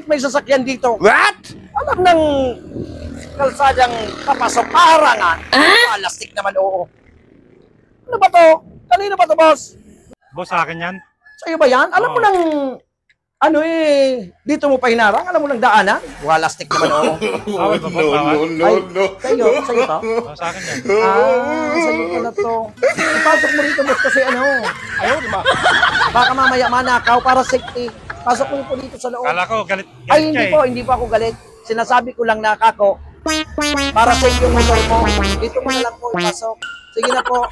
bakit may sasakyan dito? What? Alam ng kalsadang papasok, paharangan. Lastik naman, oo. Ano ba to? Kanino ba to, boss? Boss, sa akin yan. Sa'yo ba yan? Alam mo nang, dito mo pa hinarang? Alam mo nang daanan? Lastik naman, oo. Bawal ba, boss? Bawal? Sa'yo to? Oh, sa akin yan. Sa'yo pala to. Ipasok mo rito, boss, kasi ayaw, di ba? Baka mamaya manakaw para safety. Pasok mo po dito sa loob. Kala ko, galit Ay, ka hindi po ako galit. Sinasabi ko lang na kako, para safe yung motor mo. Dito mo na lang po ipasok. Sige na po.